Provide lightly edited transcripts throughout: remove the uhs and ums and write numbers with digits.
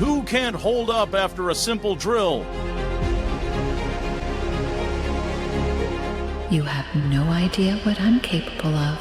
who can't hold up after a simple drill? You have no idea what I'm capable of.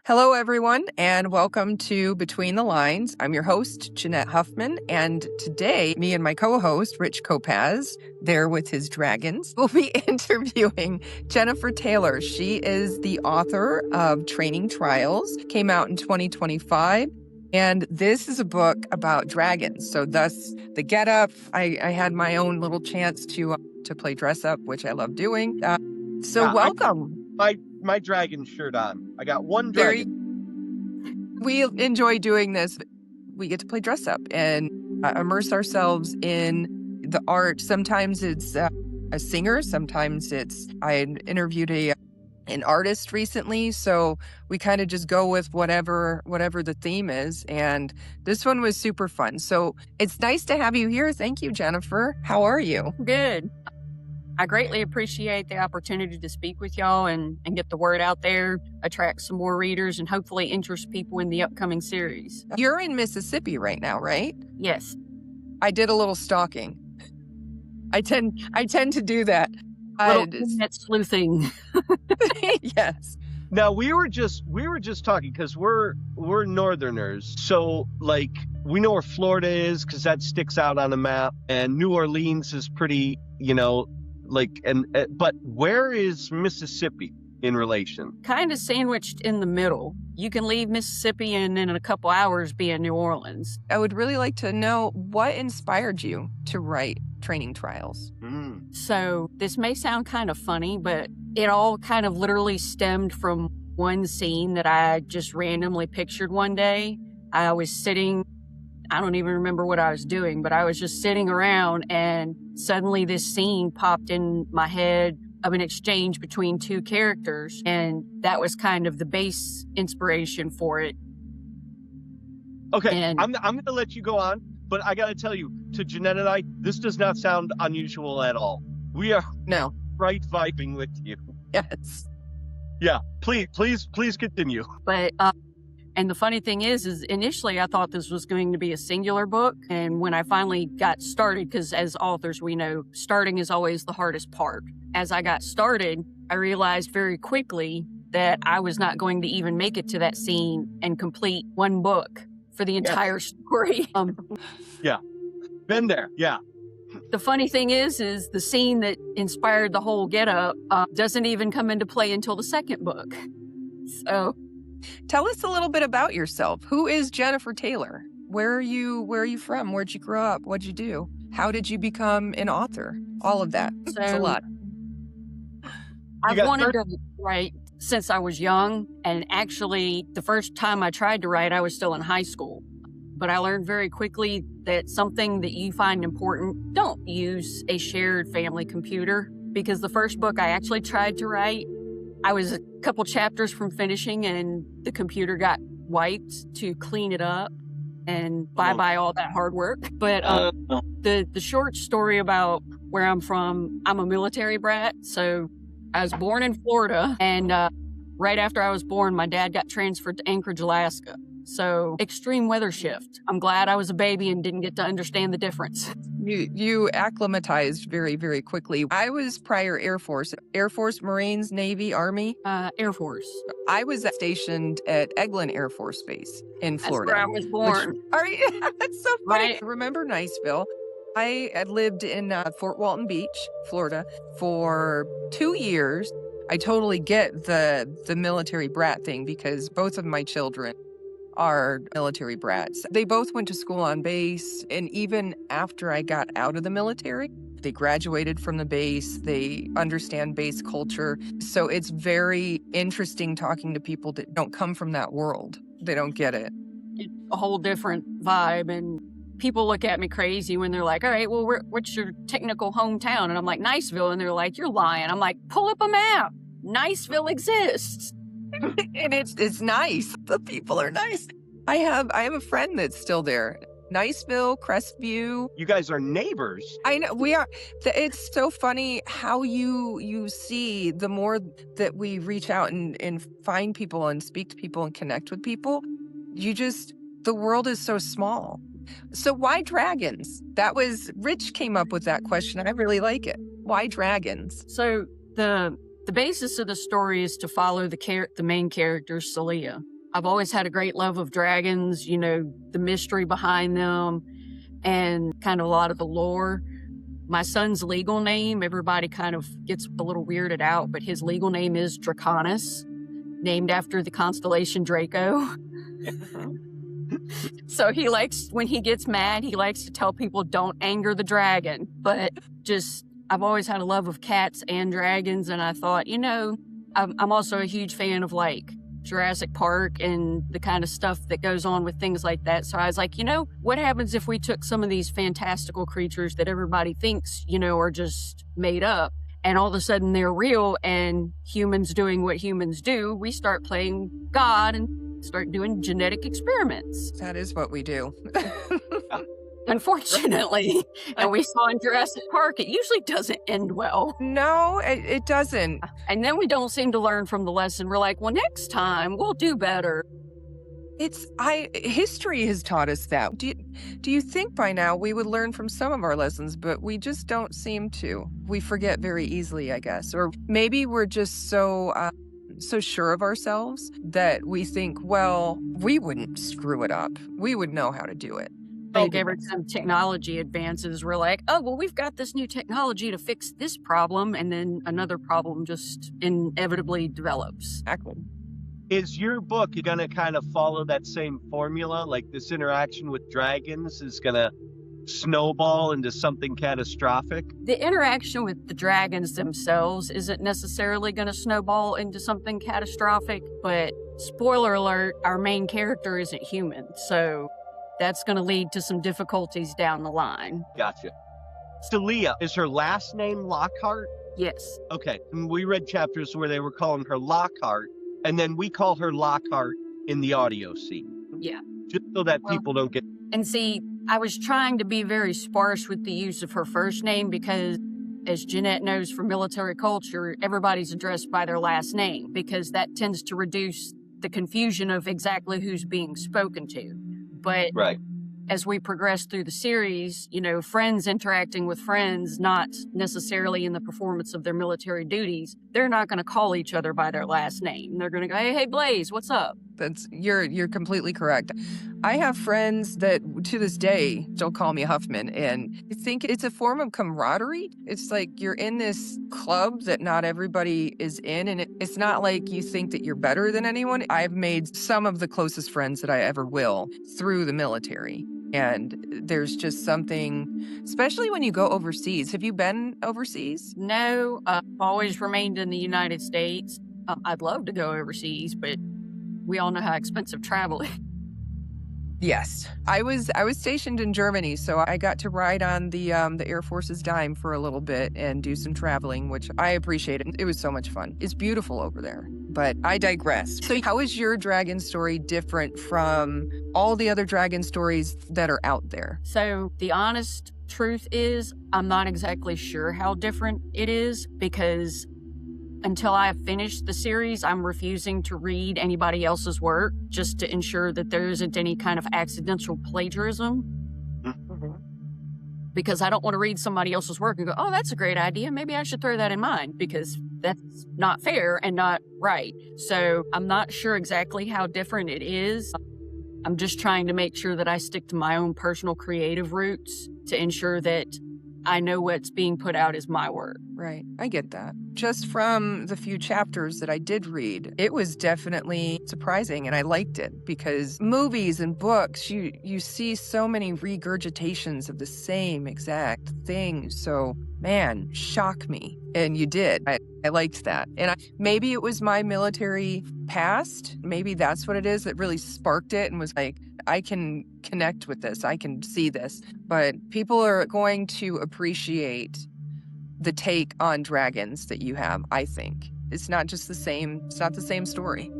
Hello, everyone, and welcome to Between the Lines. I'm your host, Jeanette Huffman, and today, me and my co-host, Rich Kopacz, there with his dragons, will be interviewing Jennifer Taylor. She is the author of Training Trials, came out in 2025, and this is a book about dragons. So thus, the getup, I had my own little chance to play dress up, which I love doing. Welcome. My dragon shirt on. I got one dragon. We enjoy doing this. We get to play dress up and immerse ourselves in the art. Sometimes it's a singer. Sometimes I interviewed an artist recently. So we kind of just go with whatever the theme is. And this one was super fun. So it's nice to have you here. Thank you, Jennifer. How are you? Good. I greatly appreciate the opportunity to speak with y'all and get the word out there, attract some more readers, and hopefully interest people in the upcoming series. You're in Mississippi right now, right? Yes. I did a little stalking. I tend to do that. That's sleuthing. Yes. Now we were just talking because we're Northerners, so like we know where Florida is because that sticks out on a map, and New Orleans is pretty, but where is Mississippi in relation? Kind of sandwiched in the middle. You can leave Mississippi and in a couple hours be in New Orleans. I would really like to know what inspired you to write Training Trials. So this may sound kind of funny, but it all kind of literally stemmed from one scene that I just randomly pictured one day. I was sitting, I don't even remember what I was doing, but I was just sitting around and suddenly this scene popped in my head of an exchange between two characters. And that was kind of the base inspiration for it. Okay, and I'm going to let you go on, but I got to tell you, to Jeanette and I, this does not sound unusual at all. We are right vibing with you. Yes. Yeah, please continue. But, and the funny thing is initially I thought this was going to be a singular book. And when I finally got started, because as authors, we know starting is always the hardest part. As I got started, I realized very quickly that I was not going to even make it to that scene and complete one book for the entire story. Yeah, been there, yeah. The funny thing is the scene that inspired the whole getup doesn't even come into play until the second book. So... Tell us a little bit about yourself. Who is Jennifer Taylor? Where are you from? Where'd you grow up? What'd you do? How did you become an author? All of that. It's a lot. I've wanted to write since I was young. And actually, the first time I tried to write, I was still in high school. But I learned very quickly that something that you find important, don't use a shared family computer. Because the first book I actually tried to write, I was a couple chapters from finishing and the computer got wiped to clean it up, and bye all that hard work. But the short story about where I'm from, I'm a military brat. So I was born in Florida, and right after I was born, my dad got transferred to Anchorage, Alaska. So extreme weather shift. I'm glad I was a baby and didn't get to understand the difference. You acclimatized very, very quickly. I was prior Air Force, Marines, Navy, Army. Air Force. I was stationed at Eglin Air Force Base in Florida. That's where I was born. That's so funny. Right. Remember Niceville? I had lived in Fort Walton Beach, Florida for 2 years. I totally get the military brat thing because both of my children are military brats. They both went to school on base, and even after I got out of the military, they graduated from the base. They understand base culture. So it's very interesting talking to people that don't come from that world. They don't get it. It's a whole different vibe, and people look at me crazy when they're like, all right, well, what's your technical hometown? And I'm like, Niceville. And they're like, you're lying. I'm like, pull up a map. Niceville exists. And it's nice. The people are nice. I have a friend that's still there. Niceville, Crestview. You guys are neighbors. I know we are. It's so funny how you see the more that we reach out and find people and speak to people and connect with people, the world is so small. So why dragons? That was Rich came up with that question. I really like it. Why dragons? So the basis of the story is to follow the main character, Celia. I've always had a great love of dragons, the mystery behind them and kind of a lot of the lore. My son's legal name, everybody kind of gets a little weirded out, but his legal name is Draconis, named after the constellation Draco. So when he gets mad, he likes to tell people, don't anger the dragon. But I've always had a love of cats and dragons, and I thought, I'm also a huge fan of Jurassic Park and the kind of stuff that goes on with things like that. So I was like, what happens if we took some of these fantastical creatures that everybody thinks, are just made up, and all of a sudden they're real, and humans doing what humans do, we start playing God and start doing genetic experiments. That is what we do. Unfortunately. And we saw in Jurassic Park, it usually doesn't end well. No, it doesn't. And then we don't seem to learn from the lesson. We're like, well, next time we'll do better. History has taught us that. Do you think by now we would learn from some of our lessons, but we just don't seem to. We forget very easily, I guess. Or maybe we're just so sure of ourselves that we think, well, we wouldn't screw it up. We would know how to do it. Like every time technology advances, we're like, oh, well, we've got this new technology to fix this problem, and then another problem just inevitably develops. Exactly. Is your book going to kind of follow that same formula? Like this interaction with dragons is going to snowball into something catastrophic? The interaction with the dragons themselves isn't necessarily going to snowball into something catastrophic, but spoiler alert, our main character isn't human, so that's going to lead to some difficulties down the line. Gotcha. Celia, is her last name Lockhart? Yes. Okay. We read chapters where they were calling her Lockhart, and then we call her Lockhart in the audio scene. Yeah. Just so that people don't get... And see, I was trying to be very sparse with the use of her first name because, as Jeanette knows from military culture, everybody's addressed by their last name because that tends to reduce the confusion of exactly who's being spoken to. But as we progress through the series, friends interacting with friends, not necessarily in the performance of their military duties, they're not going to call each other by their last name. They're going to go, hey, Blaze, what's up? You're completely correct. I have friends that to this day still call me Huffman, and I think it's a form of camaraderie. It's like you're in this club that not everybody is in, and it's not like you think that you're better than anyone. I've made some of the closest friends that I ever will through the military. And there's just something, especially when you go overseas. Have you been overseas? No, I've always remained in the United States. I'd love to go overseas, but we all know how expensive travel is. Yes. I was stationed in Germany, so I got to ride on the Air Force's dime for a little bit and do some traveling, which I appreciated. It was so much fun. It's beautiful over there. But I digress. So how is your dragon story different from all the other dragon stories that are out there? So the honest truth is, I'm not exactly sure how different it is because until I finish the series, I'm refusing to read anybody else's work just to ensure that there isn't any kind of accidental plagiarism. Mm-hmm. Because I don't want to read somebody else's work and go, oh, that's a great idea. Maybe I should throw that in mine because that's not fair and not right. So I'm not sure exactly how different it is. I'm just trying to make sure that I stick to my own personal creative roots to ensure that I know what's being put out is my work. Right. I get that. Just from the few chapters that I did read, it was definitely surprising, and I liked it because movies and books, you see so many regurgitations of the same exact thing. So, man, shock me. And you did. I liked that. And maybe it was my military past. Maybe that's what it is that really sparked it and was like, I can connect with this. I can see this. But people are going to appreciate the take on dragons that you have, I think. It's not just the same, it's not the same story.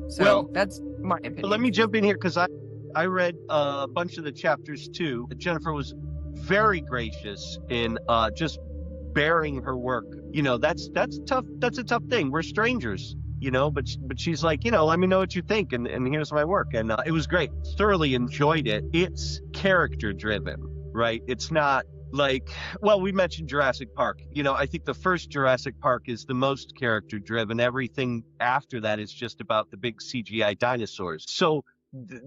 So well, that's my opinion. Let me jump in here because I read a bunch of the chapters too. Jennifer was very gracious in just bearing her work. You know, that's tough. That's a tough thing. We're strangers, you know, but she's like, you know, let me know what you think and here's my work. And it was great. Thoroughly enjoyed it. It's character driven, right? It's not like, well, we mentioned Jurassic Park. You know, I think the first Jurassic Park is the most character driven. Everything after that is just about the big CGI dinosaurs. So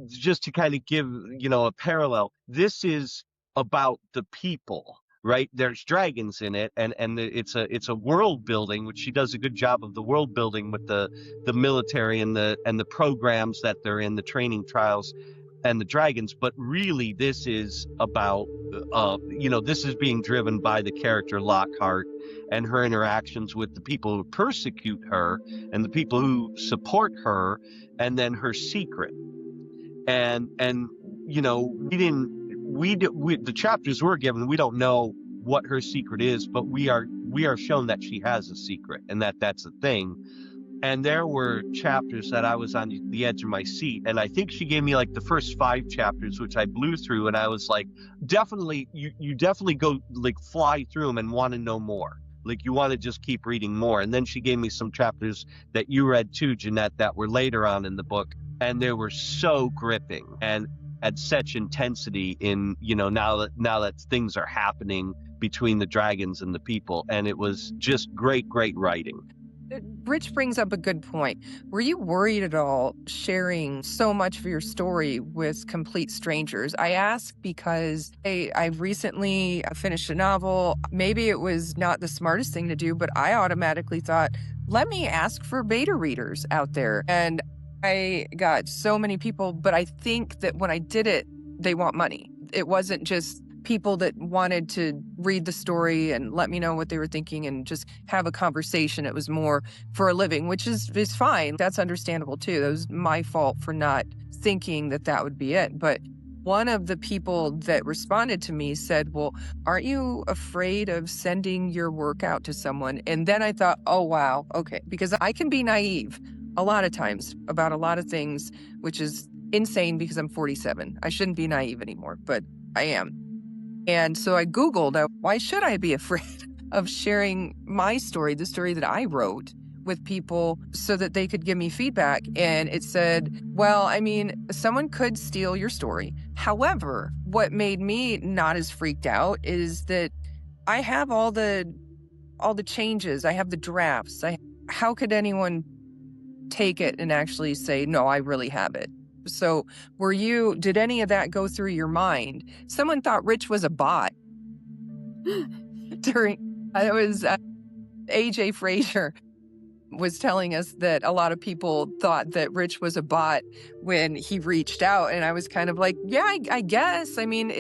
just to kind of give, you know, a parallel, this is about the people, right? There's dragons in it, and it's a world building, which she does a good job of the world building with the military and the programs that they're in, the training trials and the dragons. But really this is about you know, this is being driven by the character Lockhart and her interactions with the people who persecute her and the people who support her, and then her secret. And you know, the chapters we're given, we don't know what her secret is, but we are shown that she has a secret and that's a thing. And there were chapters that I was on the edge of my seat. And I think she gave me like the first 5 chapters, which I blew through. And I was like, definitely, you definitely go like fly through them and want to know more. Like you want to just keep reading more. And then she gave me some chapters that you read too, Jeanette, that were later on in the book. And they were so gripping and had such intensity in, you know, now that things are happening between the dragons and the people. And it was just great writing. Rich brings up a good point. Were you worried at all sharing so much of your story with complete strangers? I ask because I recently finished a novel. Maybe it was not the smartest thing to do, but I automatically thought, let me ask for beta readers out there. And I got so many people, but I think that when I did it, they want money. It wasn't just people that wanted to read the story and let me know what they were thinking and just have a conversation. It was more for a living, which is fine. That's understandable too. That was my fault for not thinking that would be it. But one of the people that responded to me said, well, aren't you afraid of sending your work out to someone? And then I thought, oh, wow. Okay. Because I can be naive a lot of times about a lot of things, which is insane because I'm 47. I shouldn't be naive anymore, but I am. And so I Googled, why should I be afraid of sharing my story, the story that I wrote, with people so that they could give me feedback? And it said, well, I mean, someone could steal your story. However, what made me not as freaked out is that I have all the changes. I have the drafts. How could anyone take it and actually say, no, I really have it? So did any of that go through your mind? Someone thought Rich was a bot it was AJ Frazier was telling us that a lot of people thought that Rich was a bot when he reached out. And I was kind of like, yeah, I guess. I mean,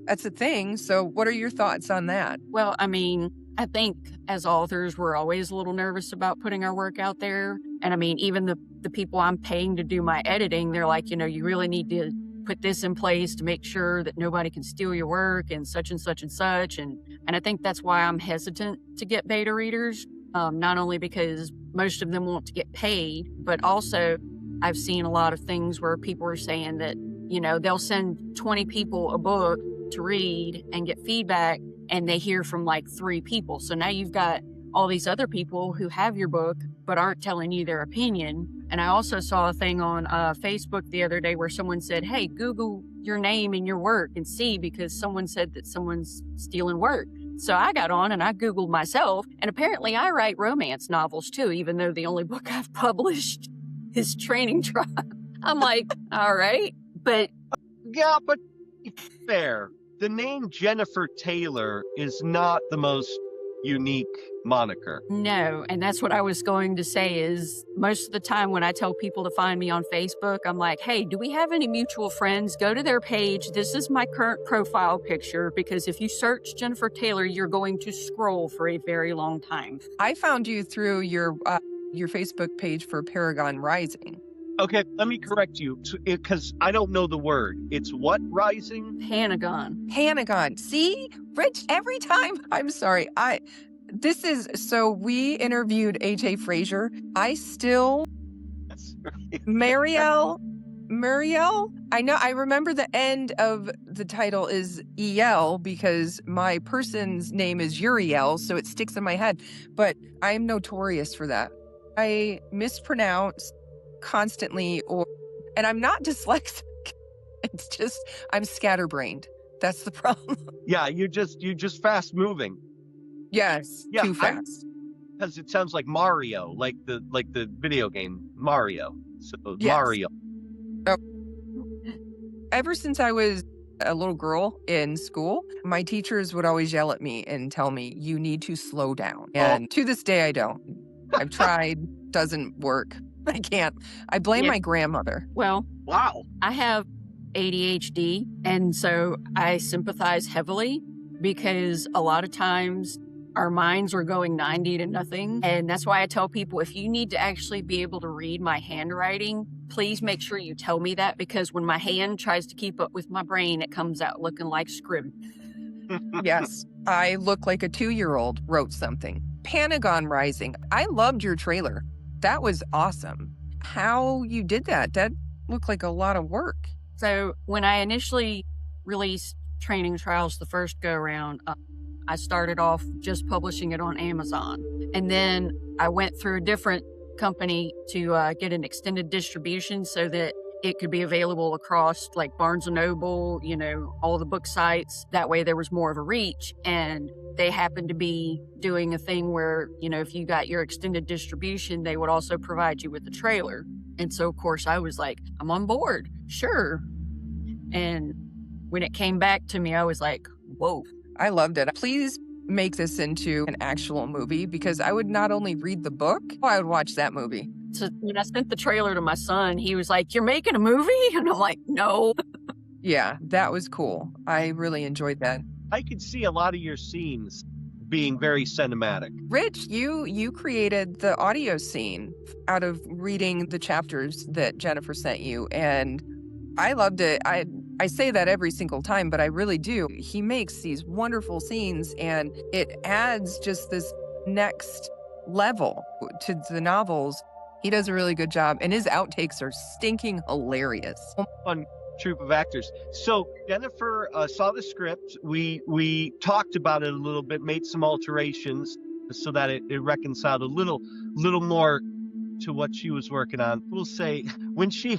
that's a thing. So what are your thoughts on that? Well, I mean, I think as authors, we're always a little nervous about putting our work out there. And I mean, even the people I'm paying to do my editing, they're like, you know, you really need to put this in place to make sure that nobody can steal your work and such and such and such. And I think that's why I'm hesitant to get beta readers, not only because most of them want to get paid, but also I've seen a lot of things where people are saying that, you know, they'll send 20 people a book to read and get feedback, and they hear from like 3 people. So now you've got all these other people who have your book but aren't telling you their opinion. And I also saw a thing on Facebook the other day where someone said, hey, Google your name and your work and see, because someone said that someone's stealing work. So I got on and I Googled myself, and apparently I write romance novels too, even though the only book I've published is Training Tribe. I'm like, all right, but... Yeah, but fair. The name Jennifer Taylor is not the most unique moniker. No, and that's what I was going to say is most of the time when I tell people to find me on Facebook, I'm like, hey, do we have any mutual friends? Go to their page. This is my current profile picture, because if you search Jennifer Taylor, you're going to scroll for a very long time. I found you through your Facebook page for Panagon Rising. Okay, let me correct you because I don't know the word. It's what rising? Panagon. Panagon. See, Rich, every time. I'm sorry. So we interviewed AJ Frazier. I still, That's Marielle, I remember the end of the title is EL because my person's name is Uriel, so it sticks in my head. But I'm notorious for that. I mispronounce constantly, and I'm not dyslexic. It's just I'm scatterbrained. That's the problem. Yeah, you're just fast moving. Yes, Yeah, too fast. Because it sounds like Mario, like the video game Mario. So Yes. Mario. Ever since I was a little girl in school, my teachers would always yell at me and tell me, you need to slow down. And to this day, I don't. I've tried, doesn't work. I can't. I blame my grandmother. Well, Wow. I have ADHD, and so I sympathize heavily because a lot of times our minds are going 90 to nothing. And that's why I tell people, if you need to actually be able to read my handwriting, please make sure you tell me that, because when my hand tries to keep up with my brain, it comes out looking like scrib. Yes, I look like a 2-year-old wrote something. Panagon Rising. I loved your trailer. That was awesome. How you did that looked like a lot of work. So when I initially released Training Trials the first go around, I started off just publishing it on Amazon. And then I went through a different company to get an extended distribution so that it could be available across like Barnes & Noble, all the book sites. That way there was more of a reach. And they happened to be doing a thing where, if you got your extended distribution, they would also provide you with the trailer. And so, of course, I was like, I'm on board. Sure. And when it came back to me, I was like, whoa. I loved it. Please make this into an actual movie, because I would not only read the book, I would watch that movie. So when I sent the trailer to my son, he was like, you're making a movie? And I'm like, no. Yeah, that was cool. I really enjoyed that. I could see a lot of your scenes being very cinematic. Rich, you created the audio scene out of reading the chapters that Jennifer sent you, and I loved it. I say that every single time, but I really do. He makes these wonderful scenes, and it adds just this next level to the novels. He does a really good job, and his outtakes are stinking hilarious. Fun troupe of actors. So Jennifer saw the script. We talked about it a little bit, made some alterations so that it reconciled a little more to what she was working on. We'll say when she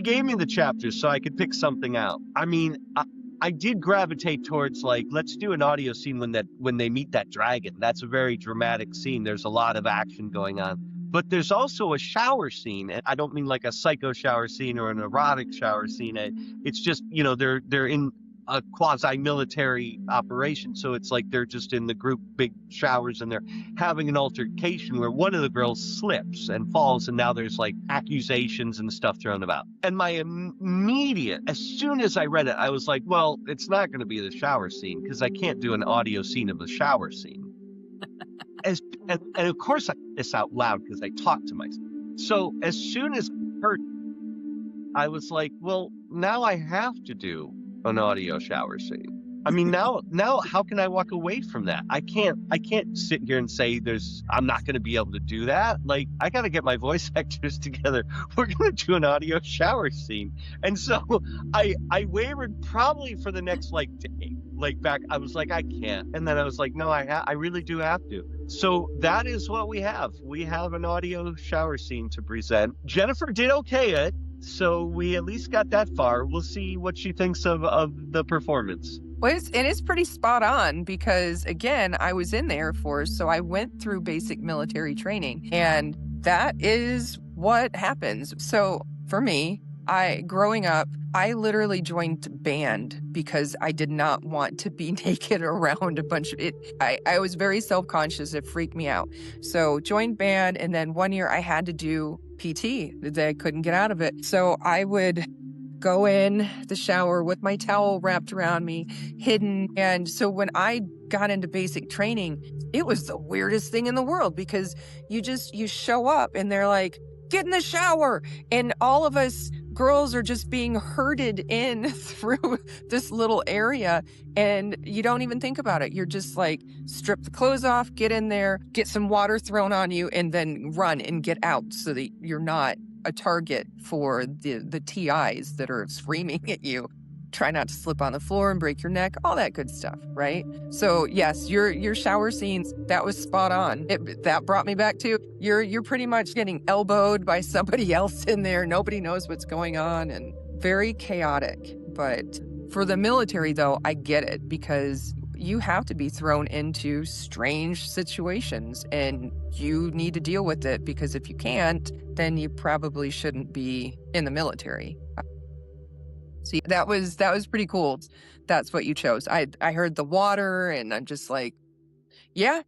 gave me the chapters so I could pick something out, I mean, I did gravitate towards like, let's do an audio scene when they meet that dragon. That's a very dramatic scene. There's a lot of action going on. But there's also a shower scene, and I don't mean like a psycho shower scene or an erotic shower scene. It's just, they're in a quasi-military operation, so it's like they're just in the group big showers, and they're having an altercation where one of the girls slips and falls, and now there's like accusations and stuff thrown about. And my immediate, as soon as I read it, I was like, well, it's not going to be the shower scene, because I can't do an audio scene of the shower scene. And of course I did this out loud because I talked to myself. So as soon as I heard, I was like, well, now I have to do an audio shower scene. I mean, now how can I walk away from that? I can't sit here and say I'm not going to be able to do that. Like, I got to get my voice actors together. We're going to do an audio shower scene. And so I wavered probably for the next day. I was like, I can't. And then I was like, no, I really do have to. So that is what we have. We have an audio shower scene to present. Jennifer did okay it, so we at least got that far. We'll see what she thinks of the performance. Well, it is pretty spot on because, again, I was in the Air Force, so I went through basic military training, and that is what happens. So for me, Growing up, I literally joined band because I did not want to be naked around a bunch of it. I was very self-conscious. It freaked me out. So joined band. And then one year I had to do PT. I couldn't get out of it. So I would go in the shower with my towel wrapped around me, hidden. And so when I got into basic training, it was the weirdest thing in the world because you show up and they're like, get in the shower. And all of us girls are just being herded in through this little area and you don't even think about it. You're just like, strip the clothes off, get in there, get some water thrown on you, and then run and get out so that you're not a target for the TIs that are screaming at you. Try not to slip on the floor and break your neck, all that good stuff, right? So yes, your shower scenes, that was spot on. That brought me back to, you're pretty much getting elbowed by somebody else in there. Nobody knows what's going on and very chaotic. But for the military though, I get it because you have to be thrown into strange situations and you need to deal with it because if you can't, then you probably shouldn't be in the military. See, that was pretty cool. That's what you chose. I heard the water and I'm just like, yeah.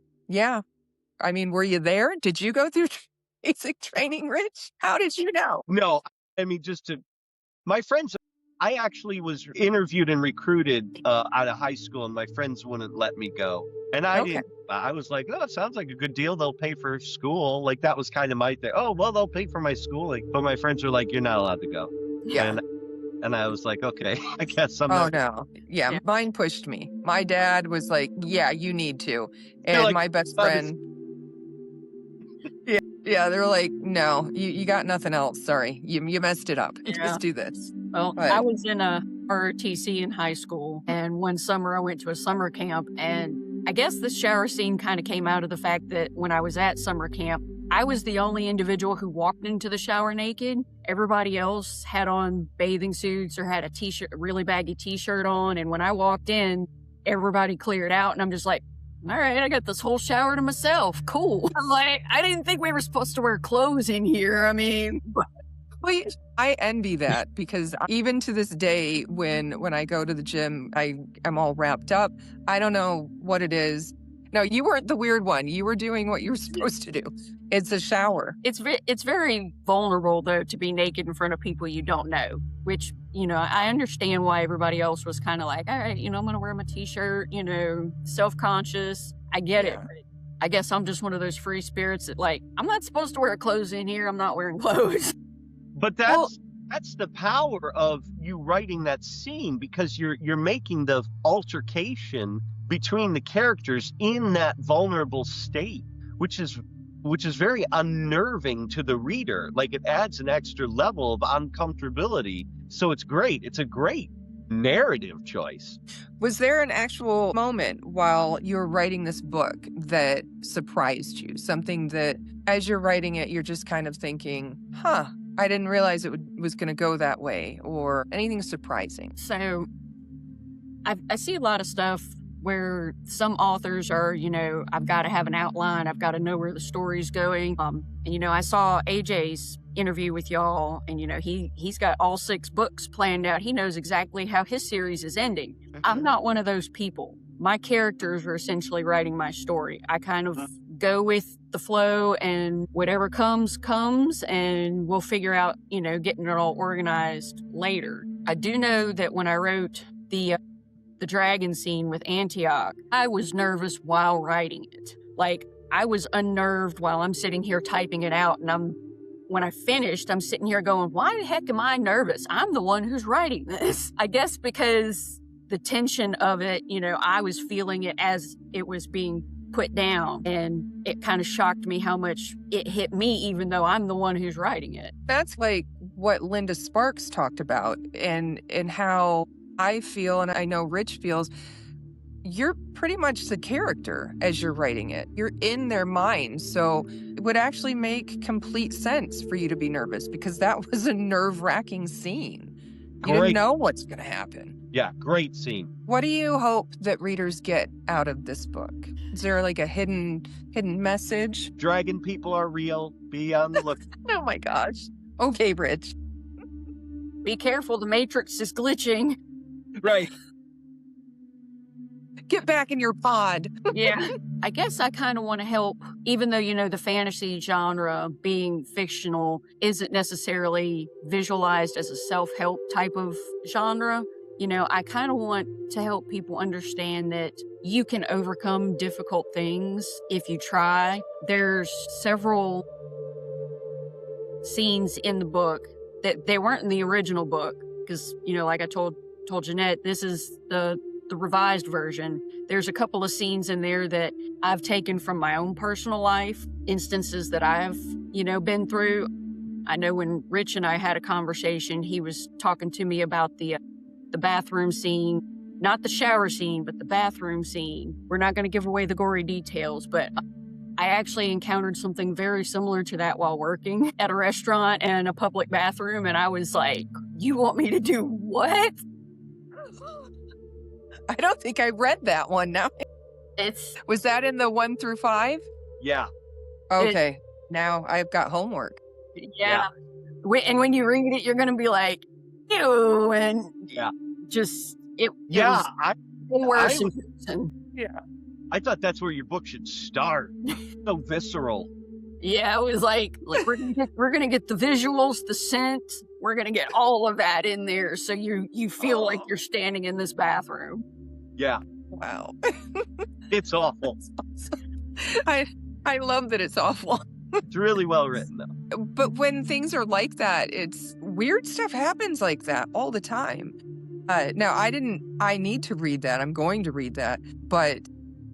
I mean, were you there? Did you go through basic training, Rich? How did you know? No, I mean, my friends, I actually was interviewed and recruited out of high school and my friends wouldn't let me go. And I didn't. I was like, oh, it sounds like a good deal. They'll pay for school. Like that was kind of my thing. Oh, well, they'll pay for my schooling. But my friends were like, you're not allowed to go. Yeah. And I was like, okay, I guess I'm not. Oh, no. Yeah, mine pushed me. My dad was like, yeah, you need to. And like, my best friend. Yeah, they're like, no, you got nothing else. Sorry, you messed it up. Yeah. Just do this. Well, I was in a ROTC in high school, and one summer I went to a summer camp, and I guess the shower scene kind of came out of the fact that when I was at summer camp, I was the only individual who walked into the shower naked. Everybody else had on bathing suits or had a t-shirt, a really baggy t-shirt on. And when I walked in, everybody cleared out. And I'm just like, all right, I got this whole shower to myself. Cool. I'm like, I didn't think we were supposed to wear clothes in here. I mean, wait, I envy that because even to this day, when I go to the gym, I'm all wrapped up. I don't know what it is. No, you weren't the weird one. You were doing what you were supposed to do. It's a shower. It's very vulnerable, though, to be naked in front of people you don't know, which, I understand why everybody else was kind of like, all right, I'm going to wear my t-shirt, self-conscious. I get it. I guess I'm just one of those free spirits that like, I'm not supposed to wear clothes in here. I'm not wearing clothes. But that's the power of you writing that scene because you're making the altercation between the characters in that vulnerable state, which is very unnerving to the reader. Like it adds an extra level of uncomfortability. So it's great. It's a great narrative choice. Was there an actual moment while you were writing this book that surprised you? Something that as you're writing it, you're just kind of thinking, I didn't realize it was going to go that way, or anything surprising? So I see a lot of stuff where some authors are, I've got to have an outline. I've got to know where the story's going. And, I saw AJ's interview with y'all and, he's got all 6 books planned out. He knows exactly how his series is ending. Mm-hmm. I'm not one of those people. My characters are essentially writing my story. I kind of go with the flow and whatever comes, and we'll figure out, getting it all organized later. I do know that when I wrote the dragon scene with Antioch, I was nervous while writing it. Like, I was unnerved while I'm sitting here typing it out, and when I finished, I'm sitting here going, why the heck am I nervous? I'm the one who's writing this. I guess because the tension of it, I was feeling it as it was being put down, and it kind of shocked me how much it hit me, even though I'm the one who's writing it. That's like what Linda Sparks talked about, and how I feel, and I know Rich feels, you're pretty much the character as you're writing it. You're in their mind. So it would actually make complete sense for you to be nervous because that was a nerve-wracking scene. You didn't know what's going to happen. Yeah, great scene. What do you hope that readers get out of this book? Is there like a hidden message? Dragon people are real. Be on the look. Oh my gosh. Okay, Rich. be careful, the Matrix is glitching. Right. Get back in your pod. Yeah. I guess I kind of want to help, even though, the fantasy genre being fictional isn't necessarily visualized as a self-help type of genre. I kind of want to help people understand that you can overcome difficult things if you try. There's several scenes in the book that they weren't in the original book because, like I told Jeanette, this is the revised version. There's a couple of scenes in there that I've taken from my own personal life, instances that I've, been through. I know when Rich and I had a conversation, he was talking to me about the bathroom scene, not the shower scene, but the bathroom scene. We're not going to give away the gory details, but I actually encountered something very similar to that while working at a restaurant and a public bathroom. And I was like, you want me to do what? I don't think I read that one now. Was that in the 1 through 5? Yeah. Okay. Now I've got homework. Yeah. And when you read it, you're going to be like, ew. And just, it was worse. I thought that's where your book should start. So visceral. Yeah, it was like we're gonna get the visuals, the scent. We're gonna get all of that in there, so you feel like you're standing in this bathroom. Yeah. Wow. It's awful. I love that it's awful. It's really well written, though. But when things are like that, it's weird stuff happens like that all the time. Now, I need to read that. I'm going to read that. But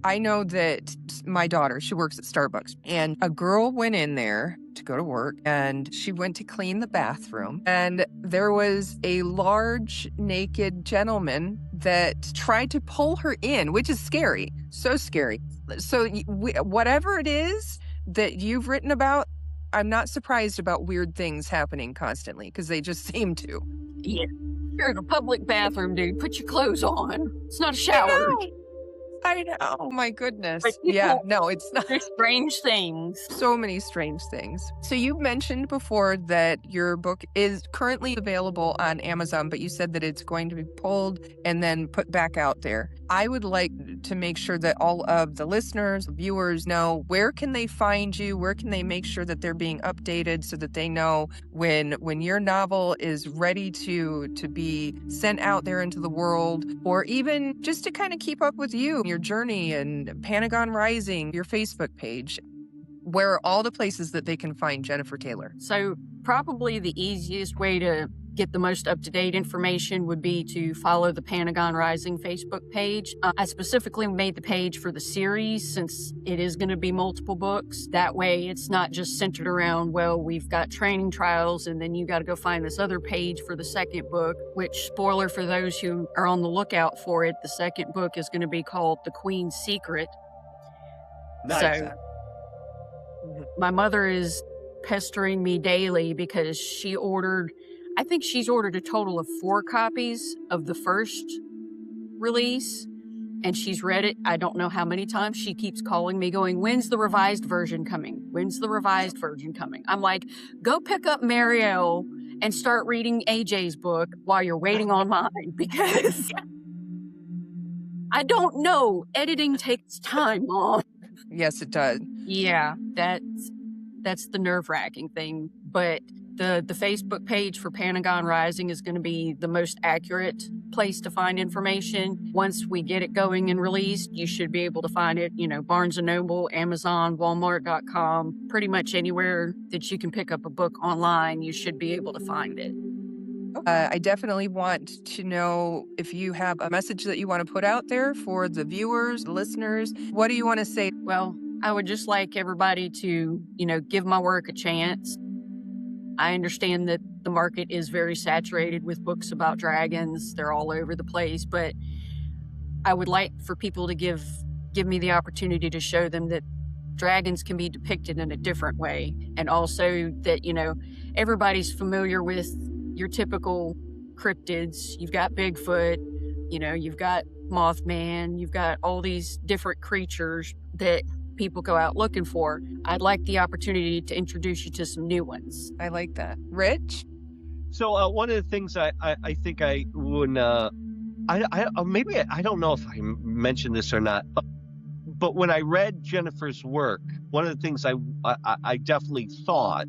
I know that my daughter, she works at Starbucks, and a girl went in there to go to work, and she went to clean the bathroom, and there was a large naked gentleman that tried to pull her in, which is scary. So scary. So whatever it is that you've written about, I'm not surprised about weird things happening constantly, because they just seem to. Yeah. You're in a public bathroom, dude. Put your clothes on. It's not a shower. I know. Oh, my goodness. But Yeah, no, it's not. There's strange things. So many strange things. So you mentioned before that your book is currently available on Amazon, but you said that it's going to be pulled and then put back out there. I would like to make sure that all of the listeners, viewers know, where can they find you? Where can they make sure that they're being updated so that they know when your novel is ready to be sent out there into the world, or even just to kind of keep up with you, your journey, and Panagon Rising, your Facebook page? Where are all the places that they can find Jennifer Taylor? So probably the easiest way to get the most up-to-date information would be to follow the Panagon Rising Facebook page. I specifically made the page for the series since it is going to be multiple books. That way it's not just centered around, well, we've got training trials and then you got to go find this other page for the second book, which, spoiler for those who are on the lookout for it, the second book is going to be called The Queen's Secret. Nice. So my mother is pestering me daily because I think she's ordered a total of 4 copies of the first release, and she's read it I don't know how many times. She keeps calling me going, when's the revised version coming? When's the revised version coming? I'm like, go pick up Marielle and start reading AJ's book while you're waiting on mine, because I don't know. Editing takes time, Mom. Yes, it does. Yeah, that's the nerve-wracking thing. But the Facebook page for Panagon Rising is going to be the most accurate place to find information. Once we get it going and released, you should be able to find it, Barnes & Noble, Amazon, Walmart.com, pretty much anywhere that you can pick up a book online, you should be able to find it. I definitely want to know if you have a message that you want to put out there for the viewers, the listeners. What do you want to say? Well, I would just like everybody to, give my work a chance. I understand that the market is very saturated with books about dragons. They're all over the place, but I would like for people to give me the opportunity to show them that dragons can be depicted in a different way. And also that, everybody's familiar with your typical cryptids. You've got Bigfoot, you've got Mothman, you've got all these different creatures that people go out looking for. I'd like the opportunity to introduce you to some new ones. I like that. Rich? So one of the things I think I would maybe I don't know if I mentioned this or not, but when I read Jennifer's work, one of the things I definitely thought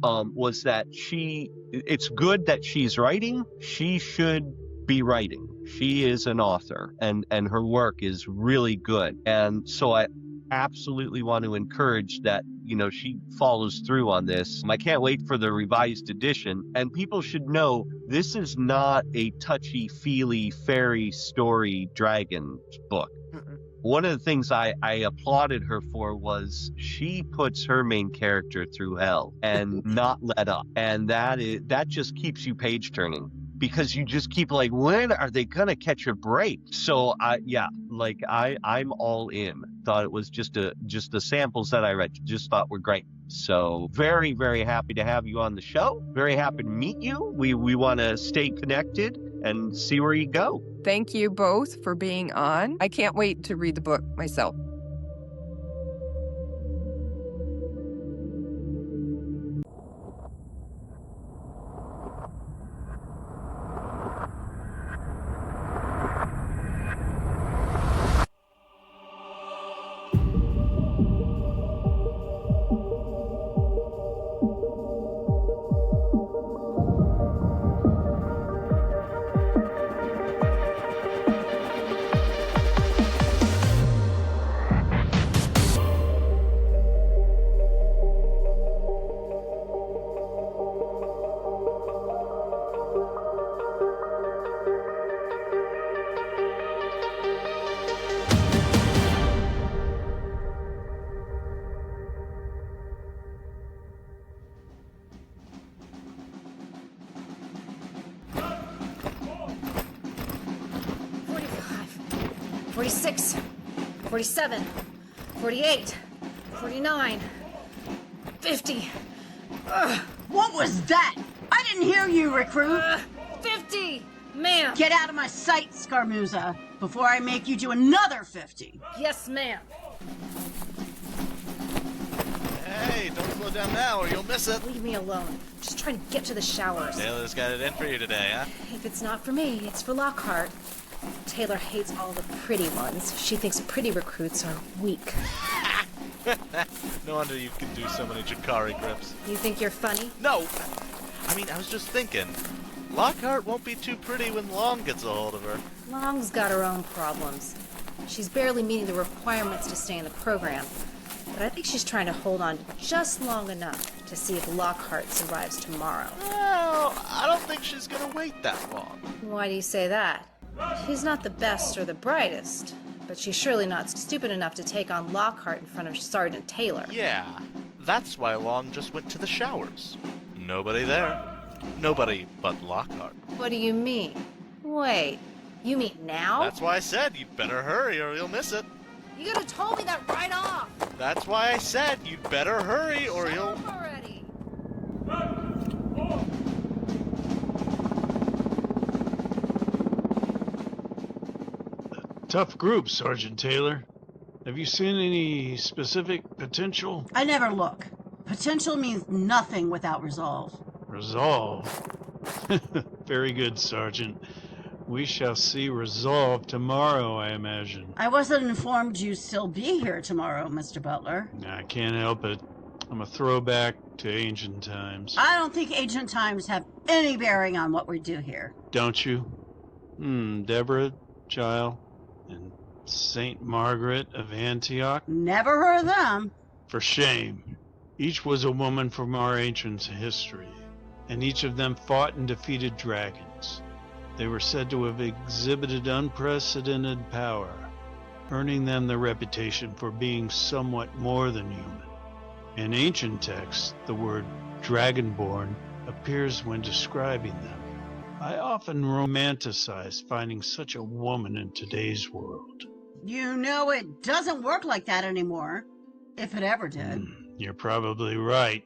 was that it's good that she's writing. She should be writing. She is an author, and her work is really good. And so I absolutely want to encourage that, she follows through on this. I can't wait for the revised edition. And people should know this is not a touchy-feely fairy story dragon book. One of the things I applauded her for was she puts her main character through hell and not let up. And that just keeps you page turning, because you just keep like, when are they gonna catch a break? So I'm all in. Thought it was just the samples that I read, just thought were great. So very, very happy to have you on the show. Very happy to meet you. We want to stay connected and see where you go. Thank you both for being on. I can't wait to read the book myself. $46, $47, $48, $49, $50. What was that? I didn't hear you, recruit. $50, ma'am. Get out of my sight, Scarmouza, before I make you do another 50. Yes, ma'am. Hey, don't slow down now or you'll miss it. Leave me alone. I'm just trying to get to the showers. Taylor's got it in for you today, huh? If it's not for me, it's for Lockhart. Taylor hates all the pretty ones. She thinks pretty recruits are weak. No wonder you can do so many Jakari grips. You think you're funny? No! I mean, I was just thinking. Lockhart won't be too pretty when Long gets a hold of her. Long's got her own problems. She's barely meeting the requirements to stay in the program. But I think she's trying to hold on just long enough to see if Lockhart survives tomorrow. Well, I don't think she's gonna wait that long. Why do you say that? She's not the best or the brightest, but she's surely not stupid enough to take on Lockhart in front of Sergeant Taylor. Yeah, that's why Long just went to the showers. Nobody there. Nobody but Lockhart. What do you mean? Wait, you mean now? That's why I said you'd better hurry or you'll miss it. You could have told me that right off. That's why I said you'd better hurry or you'll... Shut up already. Tough group, Sergeant Taylor. Have you seen any specific potential? I never look. Potential means nothing without resolve. Resolve? Very good, Sergeant. We shall see resolve tomorrow, I imagine. I wasn't informed you'd still be here tomorrow, Mr. Butler. I can't help it. I'm a throwback to ancient times. I don't think ancient times have any bearing on what we do here. Don't you? Deborah, Giles, and Saint Margaret of Antioch? Never heard of them. For shame. Each was a woman from our ancient history, and each of them fought and defeated dragons. They were said to have exhibited unprecedented power, earning them the reputation for being somewhat more than human. In ancient texts, the word dragonborn appears when describing them. I often romanticize finding such a woman in today's world. You know it doesn't work like that anymore, if it ever did. You're probably right.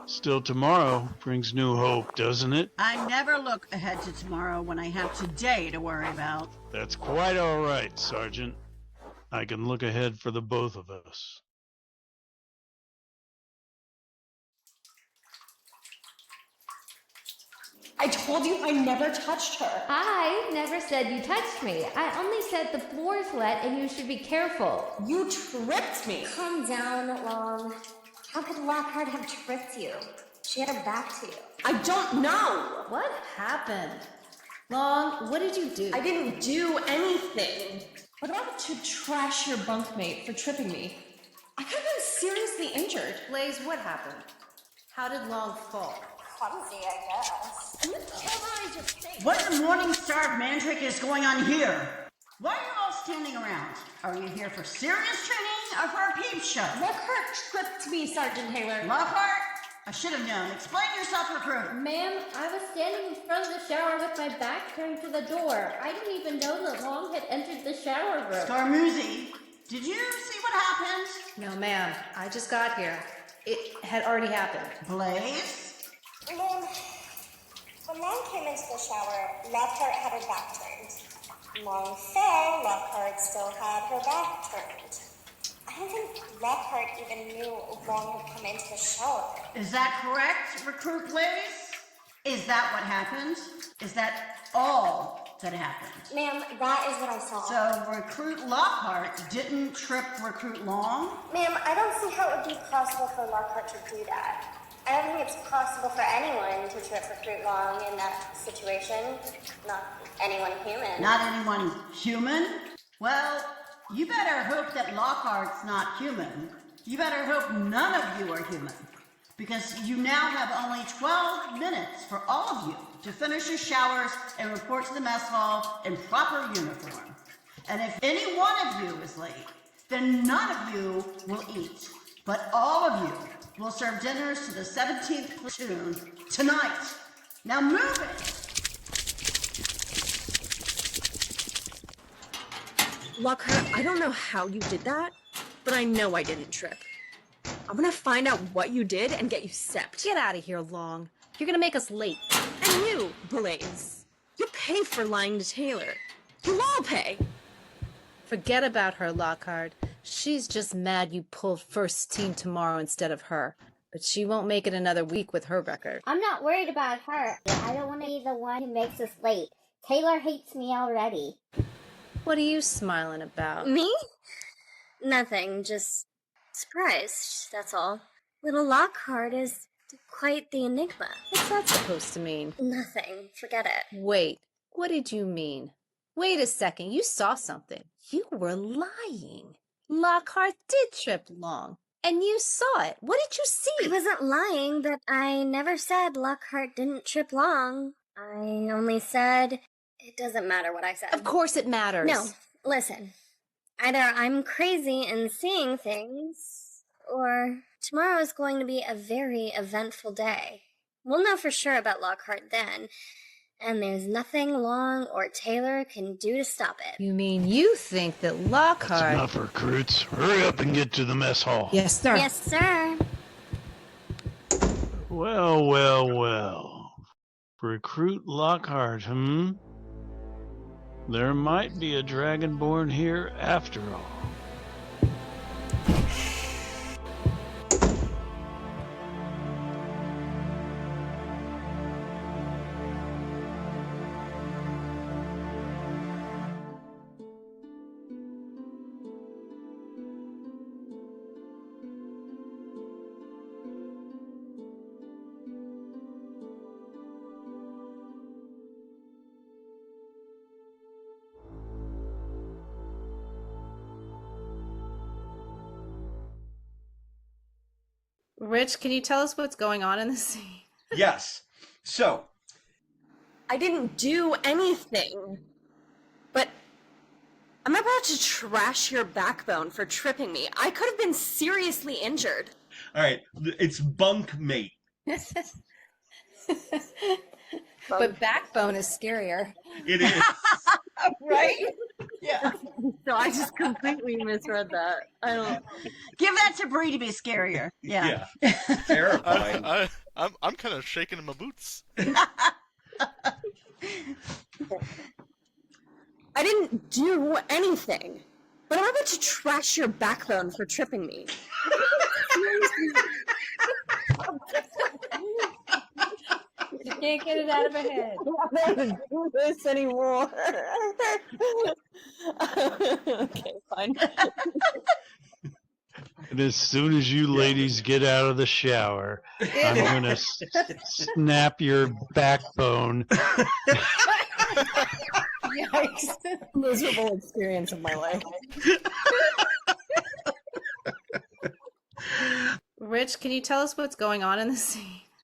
Still, tomorrow brings new hope, doesn't it? I never look ahead to tomorrow when I have today to worry about. That's quite all right, Sergeant. I can look ahead for the both of us. I told you I never touched her. I never said you touched me. I only said the floor's wet and you should be careful. You tripped me. Calm down, Long. How could Lockhart have tripped you? She had her back to you. I don't know. What happened? Long, what did you do? I didn't do anything. But I want to trash your bunkmate for tripping me. I could have been seriously injured. Blaze, what happened? How did Long fall? Clumsy, I guess. What in the morning star of Mandrake is going on here? Why are you all standing around? Are you here for serious training or for a peep show? Lockhart tripped me, Sergeant Taylor. Lockhart? I should have known. Explain yourself, recruit. Ma'am, I was standing in front of the shower with my back turned to the door. I didn't even know that Long had entered the shower room. Scarmuzzi, did you see what happened? No, ma'am. I just got here. It had already happened. Blaze? Ma'am, when Long came into the shower, Lockhart had her back turned. Long fell, Lockhart still had her back turned. I don't think Lockhart even knew Long had come into the shower. Is that correct, Recruit Blaze? Is that what happened? Is that all that happened? Ma'am, that is what I saw. So Recruit Lockhart didn't trip Recruit Long? Ma'am, I don't see how it would be possible for Lockhart to do that. I don't think it's possible for anyone to trip Recruit Long in that situation. Not anyone human. Not anyone human? Well, you better hope that Lockhart's not human. You better hope none of you are human. Because you now have only 12 minutes for all of you to finish your showers and report to the mess hall in proper uniform. And if any one of you is late, then none of you will eat. But all of you will serve dinners to the 17th platoon tonight. Now move it! Lockhart, I don't know how you did that, but I know I didn't trip. I'm gonna find out what you did and get you sepped. Get out of here, Long. You're gonna make us late. And you, Blaze. You pay for lying to Taylor. You'll all pay. Forget about her, Lockhart. She's just mad you pulled first team tomorrow instead of her. But she won't make it another week with her record. I'm not worried about her. I don't want to be the one who makes us late. Taylor hates me already. What are you smiling about? Me? Nothing, just surprised, that's all. Little Lockhart is quite the enigma. What's that supposed to mean? Nothing, forget it. Wait, what did you mean? Wait a second, you saw something. You were lying. Lockhart did trip Long, and you saw it. What did you see? I wasn't lying, but I never said Lockhart didn't trip Long. I only said it doesn't matter what I said. Of course it matters. No, listen. Either I'm crazy and seeing things, or tomorrow is going to be a very eventful day. We'll know for sure about Lockhart then, and there's nothing Long or Taylor can do to stop it. You mean you think that Lockhart... That's enough, recruits. Hurry up and get to the mess hall. Yes, sir. Yes, sir. Well, well, well. Recruit Lockhart, There might be a dragonborn here after all. Rich, can you tell us what's going on in this scene? Yes. So, I didn't do anything. But I'm about to trash your backbone for tripping me. I could have been seriously injured. all right, it's bunkmate. But backbone is scarier. It is. Right? Yeah. So I just completely misread that. I don't... Give that to Bree to be scarier. Yeah. Terrifying. I'm kind of shaking in my boots. I didn't do anything. But I'm about to trash your backbone for tripping me. Can't get it out of my head. I don't do this anymore. Okay, fine. And as soon as you ladies get out of the shower, I'm going to snap your backbone. Yikes. Miserable experience of my life. Rich, can you tell us what's going on in the scene?